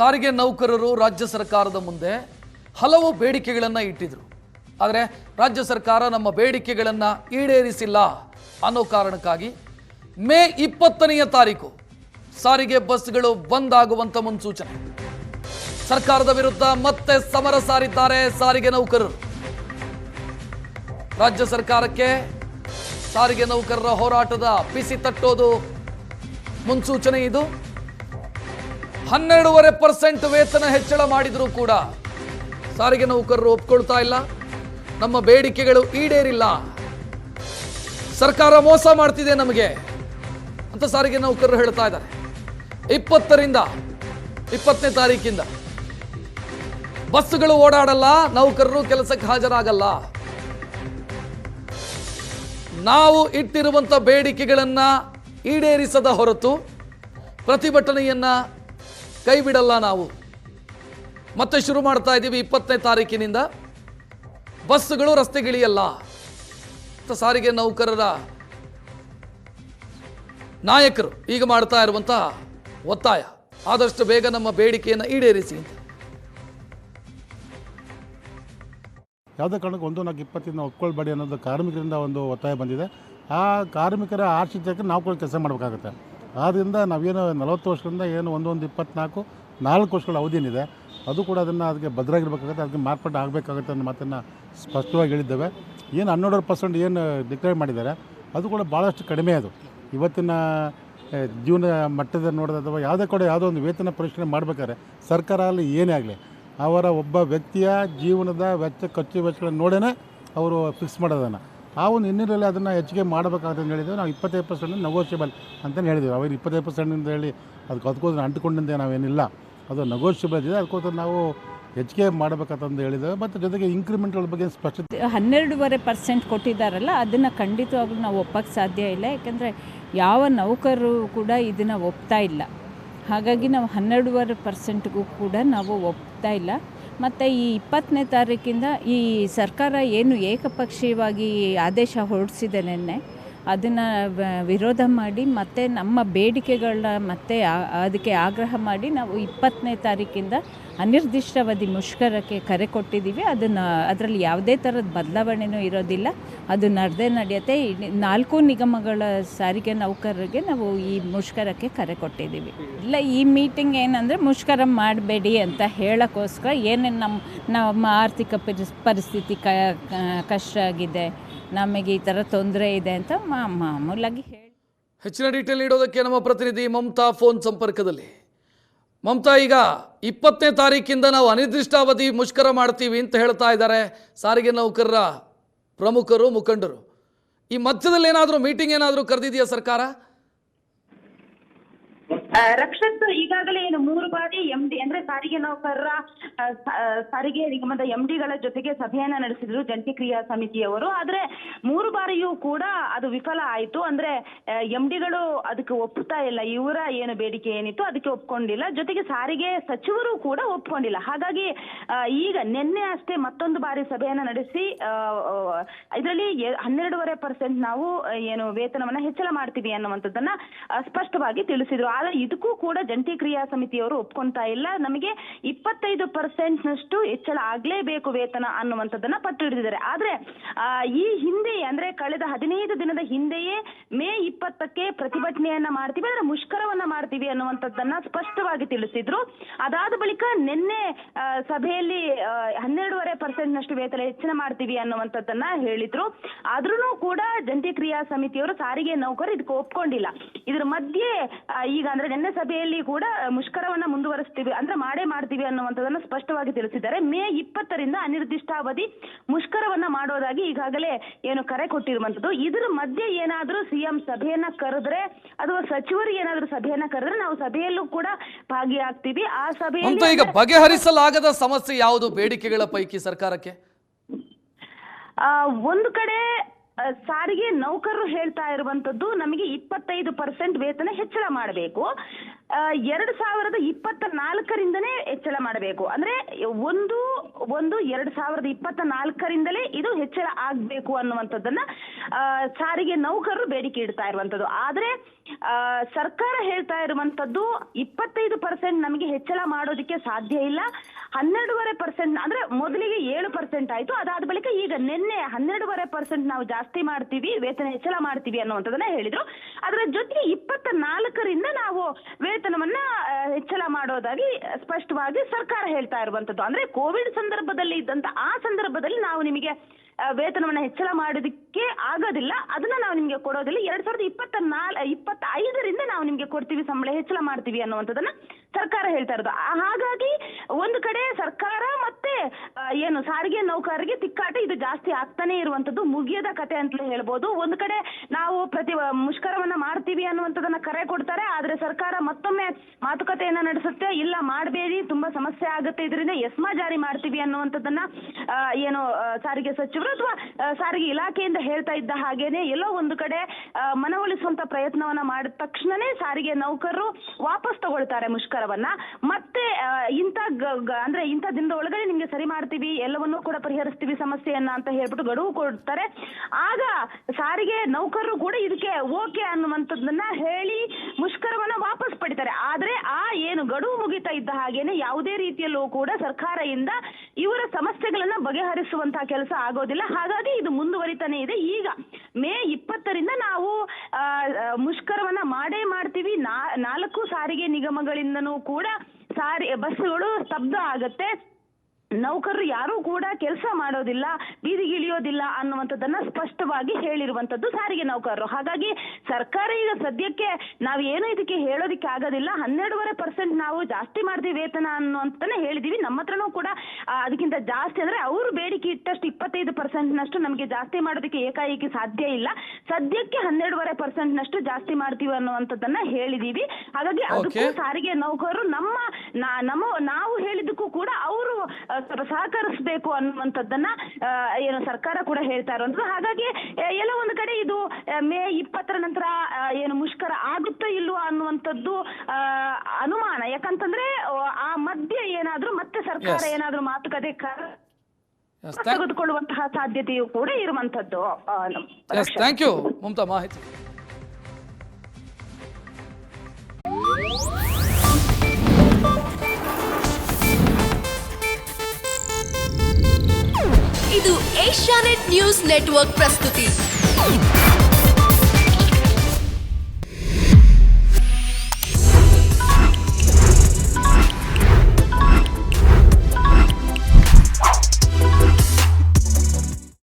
ಸಾರಿಗೆ ನೌಕರರು ರಾಜ್ಯ ಸರ್ಕಾರದ ಮುಂದೆ ಹಲವು ಬೇಡಿಕೆಗಳನ್ನು ಇಟ್ಟಿದ್ರು. ಆದರೆ ರಾಜ್ಯ ಸರ್ಕಾರ ನಮ್ಮ ಬೇಡಿಕೆಗಳನ್ನು ಈಡೇರಿಸಿಲ್ಲ ಅನ್ನೋ ಕಾರಣಕ್ಕಾಗಿ ಮೇ 20ನೇ ತಾರೀಕು ಸಾರಿಗೆ ಬಸ್ಗಳು ಬಂದ್ ಆಗುವಂತ ಮುನ್ಸೂಚನೆ. ಸರ್ಕಾರದ ವಿರುದ್ಧ ಮತ್ತೆ ಸಮರ ಸಾರಿದ್ದಾರೆ ಸಾರಿಗೆ ನೌಕರರು. ರಾಜ್ಯ ಸರ್ಕಾರಕ್ಕೆ ಸಾರಿಗೆ ನೌಕರರ ಹೋರಾಟದ ಬಿಸಿ ತಟ್ಟೋದು ಮುನ್ಸೂಚನೆ ಇದು. 12.5% ವೇತನ ಹೆಚ್ಚಳ ಮಾಡಿದರೂ ಕೂಡ ಸಾರಿಗೆ ನೌಕರರು ಒಪ್ಕೊಳ್ತಾ ಇಲ್ಲ. ನಮ್ಮ ಬೇಡಿಕೆಗಳು ಈಡೇರಿಲ್ಲ, ಸರ್ಕಾರ ಮೋಸ ಮಾಡ್ತಿದೆ ನಮಗೆ ಅಂತ ಸಾರಿಗೆ ನೌಕರರು ಹೇಳ್ತಾ ಇದ್ದಾರೆ. 20ರಿಂದ 20ನೇ ತಾರೀಕಿಂದ ಬಸ್ಸುಗಳು ಓಡಾಡಲ್ಲ, ನೌಕರರು ಕೆಲಸಕ್ಕೆ ಹಾಜರಾಗಲ್ಲ. ನಾವು ಇಟ್ಟಿರುವಂತ ಬೇಡಿಕೆಗಳನ್ನ ಈಡೇರಿಸದ ಹೊರತು ಪ್ರತಿಭಟನೆಯನ್ನ ಕೈ ಬಿಡಲ್ಲ. ನಾವು ಮತ್ತೆ ಶುರು ಮಾಡ್ತಾ ಇದ್ದೀವಿ 20ನೇ ತಾರೀಕಿನಿಂದ. ಬಸ್ಸುಗಳು ರಸ್ತೆಗಿಳಿಯಲ್ಲ ಅಂತ ಸಾರಿಗೆ ನೌಕರರ ನಾಯಕರು ಈಗ ಮಾಡ್ತಾ ಇರುವಂತಹ ಒತ್ತಾಯ. ಆದಷ್ಟು ಬೇಗ ನಮ್ಮ ಬೇಡಿಕೆಯನ್ನು ಈಡೇರಿಸಿ. ಯಾವುದೇ ಕಾರಣಕ್ಕೆ 1-4-20 ಒಪ್ಕೊಳ್ಬೇಡಿ ಅನ್ನೋದು ಕಾರ್ಮಿಕರಿಂದ ಒಂದು ಒತ್ತಾಯ ಬಂದಿದೆ. ಆ ಕಾರ್ಮಿಕರ ಆಶಿತಕ್ಕೆ ನಾವು ಕೂಡ ಕೆಲಸ ಮಾಡಬೇಕಾಗುತ್ತೆ. ಆದ್ದರಿಂದ ನಾವೇನು 40 ವರ್ಷದಿಂದ ಏನು 4 ವರ್ಷಗಳ ಅವಧಿಯೇನಿದೆ ಅದು ಕೂಡ ಅದಕ್ಕೆ ಭದ್ರಾಗಿರ್ಬೇಕಾಗುತ್ತೆ, ಅದಕ್ಕೆ ಮಾರ್ಪಾಟು ಆಗಬೇಕಾಗುತ್ತೆ ಅನ್ನೋ ಮಾತನ್ನು ಸ್ಪಷ್ಟವಾಗಿ ಹೇಳಿದ್ದೇವೆ. ಏನು 12% ಏನು ಡಿಕ್ಲೇರ್ ಮಾಡಿದ್ದಾರೆ ಅದು ಕೂಡ ಭಾಳಷ್ಟು ಕಡಿಮೆ. ಅದು ಇವತ್ತಿನ ಜೀವನ ಮಟ್ಟದ ನೋಡಿದ ಅಥವಾ ಯಾವುದೋ ಒಂದು ವೇತನ ಪರಿಷ್ಕರಣೆ ಮಾಡಬೇಕಾದ್ರೆ ಸರ್ಕಾರ ಅಲ್ಲಿ ಏನೇ ಆಗಲಿ ಅವರ ಒಬ್ಬ ವ್ಯಕ್ತಿಯ ಜೀವನದ ಖರ್ಚು ವೆಚ್ಚಗಳನ್ನು ನೋಡೇ ಅವರು ಫಿಕ್ಸ್ ಮಾಡೋದನ್ನು ಆ ಒಂದು ಹಿನ್ನೆಲೆಯಲ್ಲಿ ಅದನ್ನು ಹೆಚ್ಚಿಗೆ ಮಾಡಬೇಕಾಗುತ್ತೆ ಅಂತ ಹೇಳಿದ್ದೇವೆ. ನಾವು 25% ನೆಗೋಷಿಯಬಲ್ ಅಂತಲೇ ಹೇಳಿದ್ದೇವೆ. ಅವರು 25% ಅಂತ ಹೇಳಿ ಅದಕ್ಕೋಸ್ಕರ ಅಂಟಿಕೊಂಡಿದ್ದೆ ನಾವೇನಿಲ್ಲ, ಅದು ನೆಗೋಷಿಯಬಲ್ ಇದೆ. ಅದಕ್ಕೋಸ್ಕರ ನಾವು ಹೆಚ್ಚಿಗೆ ಮಾಡಬೇಕಂತಂದು ಹೇಳಿದ್ದೇವೆ. ಮತ್ತು ಜೊತೆಗೆ ಇನ್ಕ್ರಿಮೆಂಟ್ಗಳ ಬಗ್ಗೆ ಸ್ಪಷ್ಟತೆ 12.5% ಕೊಟ್ಟಿದ್ದಾರಲ್ಲ, ಅದನ್ನು ಖಂಡಿತವಾಗ್ಲೂ ನಾವು ಒಪ್ಪಕ್ಕೆ ಸಾಧ್ಯ ಇಲ್ಲ. ಯಾಕೆಂದರೆ ಯಾವ ನೌಕರರು ಕೂಡ ಇದನ್ನು ಒಪ್ತಾ ಇಲ್ಲ. ಹಾಗಾಗಿ ನಾವು 12.5%ಗೂ ಕೂಡ ನಾವು ಒಪ್ತಾ ಇಲ್ಲ. ಮತ್ತು ಈ 20ನೇ ತಾರೀಕಿಂದ ಈ ಸರ್ಕಾರ ಏನು ಏಕಪಕ್ಷೀಯವಾಗಿ ಆದೇಶ ಹೊರಡಿಸಿದೆ ನಿನ್ನೆ, ಅದನ್ನು ವಿರೋಧ ಮಾಡಿ ಮತ್ತು ನಮ್ಮ ಬೇಡಿಕೆಗಳನ್ನ ಮತ್ತೆ ಅದಕ್ಕೆ ಆಗ್ರಹ ಮಾಡಿ ನಾವು 20ನೇ ತಾರೀಕಿಂದ ಅನಿರ್ದಿಷ್ಟಾವಧಿ ಮುಷ್ಕರಕ್ಕೆ ಕರೆ ಕೊಟ್ಟಿದ್ದೀವಿ. ಅದರಲ್ಲಿ ಯಾವುದೇ ಥರದ ಬದಲಾವಣೆಯೂ ಇರೋದಿಲ್ಲ, ಅದು ನಡೆಯುತ್ತೆ. 4 ನಿಗಮಗಳ ಸಾರಿಗೆ ನೌಕರರಿಗೆ ನಾವು ಈ ಮುಷ್ಕರಕ್ಕೆ ಕರೆ ಕೊಟ್ಟಿದ್ದೀವಿ. ಇಲ್ಲ, ಈ ಮೀಟಿಂಗ್ ಏನಂದರೆ ಮುಷ್ಕರ ಮಾಡಬೇಡಿ ಅಂತ ಹೇಳೋಕ್ಕೋಸ್ಕರ ಏನೇನು ನಮ್ಮ ಆರ್ಥಿಕ ಪರಿಸ್ಥಿತಿ ಕಷ್ಟ ಆಗಿದೆ, ನಮಗೆ ಈ ಥರ ತೊಂದರೆ ಇದೆ ಅಂತ ಮಾಮೂಲಾಗಿ ಹೇಳಿ. ಹೆಚ್ಚಿನ ಡೀಟೇಲ್ ನೀಡೋದಕ್ಕೆ ನಮ್ಮ ಪ್ರತಿನಿಧಿ ಮಮತಾ ಫೋನ್ ಸಂಪರ್ಕದಲ್ಲಿ. ಮಮತಾ, ಈಗ 20ನೇ ತಾರೀಕಿಂದ ನಾವು ಅನಿರ್ದಿಷ್ಟಾವಧಿ ಮುಷ್ಕರ ಮಾಡ್ತೀವಿ ಅಂತ ಹೇಳ್ತಾ ಇದ್ದಾರೆ ಸಾರಿಗೆ ನೌಕರರ ಪ್ರಮುಖರು, ಮುಖಂಡರು. ಈ ಮಧ್ಯದಲ್ಲಿ ಏನಾದರೂ ಮೀಟಿಂಗ್ ಏನಾದರೂ ಕರೆದಿದೆಯಾ ಸರ್ಕಾರ? ರಕ್ಷತ್, ಈಗಾಗಲೇ ಏನು 3 ಬಾರಿ MD ಅಂದ್ರೆ ಸಾರಿಗೆ ನೌಕರರ ಸಾರಿಗೆ ನಿಗಮದ MDಗಳ ಜೊತೆಗೆ ಸಭೆಯನ್ನ ನಡೆಸಿದ್ರು ಜಂಟಿ ಕ್ರಿಯಾ ಸಮಿತಿಯವರು. ಆದ್ರೆ 3 ಬಾರಿಯೂ ಕೂಡ ಅದು ವಿಫಲ ಆಯಿತು. ಅಂದ್ರೆ MDಗಳು ಅದಕ್ಕೆ ಒಪ್ಪುತ್ತಾ ಇಲ್ಲ, ಇವರ ಏನು ಬೇಡಿಕೆ ಏನಿತ್ತು ಅದಕ್ಕೆ ಒಪ್ಕೊಂಡಿಲ್ಲ, ಜೊತೆಗೆ ಸಾರಿಗೆ ಸಚಿವರು ಕೂಡ ಒಪ್ಕೊಂಡಿಲ್ಲ. ಹಾಗಾಗಿ ಈಗ ನಿನ್ನೆ ಅಷ್ಟೇ ಮತ್ತೊಂದು ಬಾರಿ ಸಭೆಯನ್ನ ನಡೆಸಿ ಇದರಲ್ಲಿ 12.5% ನಾವು ಏನು ವೇತನವನ್ನ ಹೆಚ್ಚಳ ಮಾಡ್ತೀವಿ ಅನ್ನುವಂಥದ್ದನ್ನ ಸ್ಪಷ್ಟವಾಗಿ ತಿಳಿಸಿದ್ರು. ಆದ್ರೆ ಇದಕ್ಕೂ ಕೂಡ ಜಂಟಿ ಕ್ರಿಯಾ ಸಮಿತಿಯವರು ಒಪ್ಕೊಂತಾ ಇಲ್ಲ. ನಮಗೆ 25% ಹೆಚ್ಚಳ ಆಗ್ಲೇಬೇಕು ವೇತನ ಅನ್ನುವಂಥದ್ದನ್ನ ಪಟ್ಟು ಹಿಡಿದಿದ್ದಾರೆ. ಆದ್ರೆ ಈ ಹಿಂದೆ ಅಂದ್ರೆ ಕಳೆದ 15 ದಿನದ ಹಿಂದೆಯೇ ಮೇ 20ಕ್ಕೆ ಪ್ರತಿಭಟನೆಯನ್ನ ಮಾಡ್ತೀವಿ, ಅಂದ್ರೆ ಮುಷ್ಕರವನ್ನ ಮಾಡ್ತೀವಿ ಅನ್ನುವಂಥದ್ದನ್ನ ಸ್ಪಷ್ಟವಾಗಿ ತಿಳಿಸಿದ್ರು. ಅದಾದ ಬಳಿಕ ನಿನ್ನೆ ಸಭೆಯಲ್ಲಿ 12.5% ವೇತನ ಹೆಚ್ಚಳ ಮಾಡ್ತೀವಿ ಅನ್ನುವಂಥದ್ದನ್ನ ಹೇಳಿದ್ರು. ಆದ್ರೂ ಕೂಡ ಜಂಟಿ ಕ್ರಿಯಾ ಸಮಿತಿಯವರು ಸಾರಿಗೆ ನೌಕರರು ಇದಕ್ಕೆ ಒಪ್ಕೊಂಡಿಲ್ಲ. ಇದ್ರ ಮಧ್ಯೆ ಈಗ ಅಂದ್ರೆ ನಿನ್ನೆ ಸಭೆಯಲ್ಲಿ ಕೂಡ ಮುಷ್ಕರವನ್ನ ಮುಂದುವರಿಸ್ತೀವಿ ಅಂದ್ರೆ ಮಾಡ್ತೀವಿ ಅನ್ನುವಂಥದ್ದನ್ನ ಸ್ಪಷ್ಟವಾಗಿ ತಿಳಿಸಿದ್ದಾರೆ. ಮೇ 20ರಿಂದ ಅನಿರ್ದಿಷ್ಟಾವಧಿ ಮುಷ್ಕರವನ್ನ ಮಾಡೋದಾಗಿ ಈಗಾಗಲೇ ಏನು ಕರೆ ಕೊಟ್ಟಿರುವಂತದ್ದು. ಇದರ ಮಧ್ಯೆ ಏನಾದ್ರೂ CM ಸಭೆಯನ್ನ ಕರೆದ್ರೆ ಅಥವಾ ಸಚಿವರು ಏನಾದ್ರೂ ಸಭೆಯನ್ನ ಕರೆದ್ರೆ ನಾವು ಸಭೆಯಲ್ಲೂ ಕೂಡ ಭಾಗಿಯಾಗ್ತೀವಿ. ಆ ಸಭೆಯಲ್ಲಿ ಈಗ ಬಗೆಹರಿಸಲಾಗದ ಸಮಸ್ಯೆ ಯಾವುದು ಬೇಡಿಕೆಗಳ ಪೈಕಿ ಸರ್ಕಾರಕ್ಕೆ? ಒಂದು ಕಡೆ ಸಾರಿಗೆ ನೌಕರರು ಹೇಳ್ತಾ ಇರುವಂತದ್ದು ನಮಗೆ 25% ವೇತನ ಹೆಚ್ಚಳ ಮಾಡಬೇಕು, 2024ರಿಂದನೇ ಹೆಚ್ಚಳ ಮಾಡಬೇಕು. ಅಂದ್ರೆ ಒಂದು ಒಂದು 2024ರಿಂದಲೇ ಇದು ಹೆಚ್ಚಳ ಆಗ್ಬೇಕು ಅನ್ನುವಂಥದ್ದನ್ನ ಸಾರಿಗೆ ನೌಕರರು ಬೇಡಿಕೆ ಇಡ್ತಾ ಇರುವಂತದ್ದು. ಆದ್ರೆ ಸರ್ಕಾರ ಹೇಳ್ತಾ ಇರುವಂತದ್ದು 25% ನಮಗೆ ಹೆಚ್ಚಳ ಮಾಡೋದಕ್ಕೆ ಸಾಧ್ಯ ಇಲ್ಲ, 12.5% ಅಂದ್ರೆ ಮೊದಲಿಗೆ 7% ಆಯ್ತು, ಅದಾದ ಬಳಿಕ ಈಗ ನಿನ್ನೆ 12.5% ನಾವು ಜಾಸ್ತಿ ಮಾಡ್ತೀವಿ, ವೇತನ ಹೆಚ್ಚಳ ಮಾಡ್ತೀವಿ ಅನ್ನುವಂಥದ್ದನ್ನ ಹೇಳಿದ್ರು. ಅದರ ಜೊತೆಗೆ 24ರಿಂದ ನಾವು ವೇತನವನ್ನ ಹೆಚ್ಚಳ ಮಾಡೋದಾಗಿ ಸ್ಪಷ್ಟವಾಗಿ ಸರ್ಕಾರ ಹೇಳ್ತಾ ಇರುವಂತದ್ದು. ಅಂದ್ರೆ ಕೋವಿಡ್ ಸಂದರ್ಭದಲ್ಲಿ ಇದ್ದಂತ ಆ ಸಂದರ್ಭದಲ್ಲಿ ನಾವು ನಿಮಗೆ ವೇತನವನ್ನ ಹೆಚ್ಚಳ ಮಾಡೋದಕ್ಕೆ ಆಗೋದಿಲ್ಲ, ಅದನ್ನ ನಾವು ನಿಮ್ಗೆ ಕೊಡೋದಿಲ್ಲ, 2025ರಿಂದ ನಾವು ನಿಮ್ಗೆ ಕೊಡ್ತೀವಿ, ಸಂಬಳ ಹೆಚ್ಚಳ ಮಾಡ್ತೀವಿ ಅನ್ನುವಂಥದ್ದನ್ನ ಸರ್ಕಾರ ಹೇಳ್ತಾ ಇರೋದು. ಹಾಗಾಗಿ ಒಂದು ಕಡೆ ಸರ್ಕಾರ ಮತ್ತೆ ಏನು ಸಾರಿಗೆ ನೌಕರರಿಗೆ ತಿಕ್ಕಾಟ ಇದು ಜಾಸ್ತಿ ಆಗ್ತಾನೆ ಇರುವಂತದ್ದು, ಮುಗಿಯದ ಕತೆ ಅಂತಲೇ ಹೇಳ್ಬೋದು. ಒಂದು ಕಡೆ ನಾವು ಮುಷ್ಕರವನ್ನ ಮಾಡ್ತೀವಿ ಅನ್ನುವಂಥದ್ದನ್ನ ಕರೆ ಕೊಡ್ತಾರೆ, ಆದ್ರೆ ಸರ್ಕಾರ ಮತ್ತೊಮ್ಮೆ ಮಾತುಕತೆಯನ್ನ ನಡೆಸುತ್ತೆ, ಇಲ್ಲ ಮಾಡಬೇಡಿ ತುಂಬಾ ಸಮಸ್ಯೆ ಆಗುತ್ತೆ, ಇದರಿಂದ ಎಸ್ಮಾ ಜಾರಿ ಮಾಡ್ತೀವಿ ಅನ್ನುವಂಥದ್ದನ್ನ ಏನು ಸಾರಿಗೆ ಸಚಿವರು ಅಥವಾ ಸಾರಿಗೆ ಇಲಾಖೆಯಿಂದ ಹೇಳ್ತಾ ಇದ್ದ ಹಾಗೇನೆ ಎಲ್ಲೋ ಒಂದು ಕಡೆ ಮನವೊಲಿಸುವಂತ ಪ್ರಯತ್ನವನ್ನ ಮಾಡಿದ ತಕ್ಷಣನೇ ಸಾರಿಗೆ ನೌಕರರು ವಾಪಸ್ ತಗೊಳ್ತಾರೆ ಮುಷ್ಕರವನ್ನ. ಮತ್ತೆ ಅಂದ್ರೆ ಇಂಥ ದಿನದ ಒಳಗಡೆ ನಿಮ್ಗೆ ಸರಿ ಮಾಡ್ತೀವಿ, ಎಲ್ಲವನ್ನೂ ಕೂಡ ಪರಿಹರಿಸ್ತೀವಿ ಸಮಸ್ಯೆಯನ್ನ ಅಂತ ಹೇಳ್ಬಿಟ್ಟು ಗಡುವು ಕೊಡ್ತಾರೆ. ಆಗ ಸಾರಿಗೆ ನೌಕರರು ಕೂಡ ಇದಕ್ಕೆ ಓಕೆ ಅನ್ನುವಂಥದ್ದನ್ನ ಹೇಳಿ ಮುಷ್ಕರವನ್ನ ವಾಪಸ್ ಪಡಿತಾರೆ. ಆದ್ರೆ ಏನು ಗಡುವು ಮುಗಿತಾ ಇದ್ದ ಹಾಗೇನೆ ಯಾವುದೇ ರೀತಿಯಲ್ಲೂ ಕೂಡ ಸರ್ಕಾರದಿಂದ ಇವರ ಸಮಸ್ಯೆಗಳನ್ನ ಬಗೆಹರಿಸುವಂತಹ ಕೆಲಸ ಆಗೋದಿಲ್ಲ. ಹಾಗಾಗಿ ಇದು ಮುಂದುವರಿತಾನೆ ಇದೆ. ಈಗ ಮೇ 20ರಿಂದ ನಾವು ಮುಷ್ಕರವನ್ನ ಮಾಡೇ ಮಾಡ್ತೀವಿ. 4 ಸಾರಿಗೆ ನಿಗಮಗಳಿಂದನೂ ಕೂಡ ಬಸ್ಸುಗಳು ಸ್ತಬ್ಧ ಆಗತ್ತೆ, ನೌಕರರು ಯಾರೂ ಕೂಡ ಕೆಲಸ ಮಾಡೋದಿಲ್ಲ, ಬೀದಿಗೆ ಇಳಿಯೋದಿಲ್ಲ ಅನ್ನುವಂಥದ್ದನ್ನ ಸ್ಪಷ್ಟವಾಗಿ ಹೇಳಿರುವಂತದ್ದು ಸಾರಿಗೆ ನೌಕರರು. ಹಾಗಾಗಿ ಸರ್ಕಾರ ಈಗ ಸದ್ಯಕ್ಕೆ ನಾವು ಏನು ಇದಕ್ಕೆ ಹೇಳೋದಿಕ್ಕೆ ಆಗೋದಿಲ್ಲ, 12.5% ನಾವು ಜಾಸ್ತಿ ಮಾಡ್ತೀವಿ ವೇತನ ಅನ್ನುವಂಥದ್ದನ್ನ ಹೇಳಿದೀವಿ. ನಮ್ಮ ಹತ್ರನೂ ಕೂಡ ಅದಕ್ಕಿಂತ ಜಾಸ್ತಿ ಅಂದ್ರೆ ಅವರು ಬೇಡಿಕೆ ಇಟ್ಟಷ್ಟು 25%ನಷ್ಟು ನಮಗೆ ಜಾಸ್ತಿ ಮಾಡೋದಕ್ಕೆ ಏಕಾಏಕಿ ಸಾಧ್ಯ ಇಲ್ಲ. ಸದ್ಯಕ್ಕೆ 12.5%ನಷ್ಟು ಜಾಸ್ತಿ ಮಾಡ್ತೀವಿ ಅನ್ನುವಂಥದ್ದನ್ನ ಹೇಳಿದೀವಿ. ಹಾಗಾಗಿ ಅದಕ್ಕೂ ಸಾರಿಗೆ ನೌಕರರು ನಾವು ಹೇಳಿದ್ದಕ್ಕೂ ಕೂಡ ಅವರು ಸಹಕರಿಸಬೇಕು ಅನ್ನುವಂಥದ್ದನ್ನ ಏನು ಸರ್ಕಾರ ಕೂಡ ಹೇಳ್ತಾ ಇರುವಂಥದ್ದು. ಹಾಗಾಗಿ ಎಲ್ಲ ಒಂದು ಕಡೆ ಇದು ಮೇ 20ರ ನಂತರ ಏನು ಮುಷ್ಕರ ಆಗುತ್ತೋ ಇಲ್ವೋ ಅನ್ನುವಂಥದ್ದು ಅನುಮಾನ. ಯಾಕಂತಂದ್ರೆ ಆ ಮಧ್ಯೆ ಏನಾದ್ರೂ ಮತ್ತೆ ಸರ್ಕಾರ ಏನಾದ್ರೂ ಮಾತುಕತೆ ತೆಗೆದುಕೊಳ್ಳುವಂತಹ ಸಾಧ್ಯತೆಯು ಕೂಡ ಇರುವಂತದ್ದು. ಥ್ಯಾಂಕ್ ಯು ಮಮತಾ ಮಾಹಿತಿ. ಇದು ಏಷ್ಯಾನೆಟ್ ನ್ಯೂಸ್ ನೆಟ್ವರ್ಕ್ ಪ್ರಸ್ತುತಿ.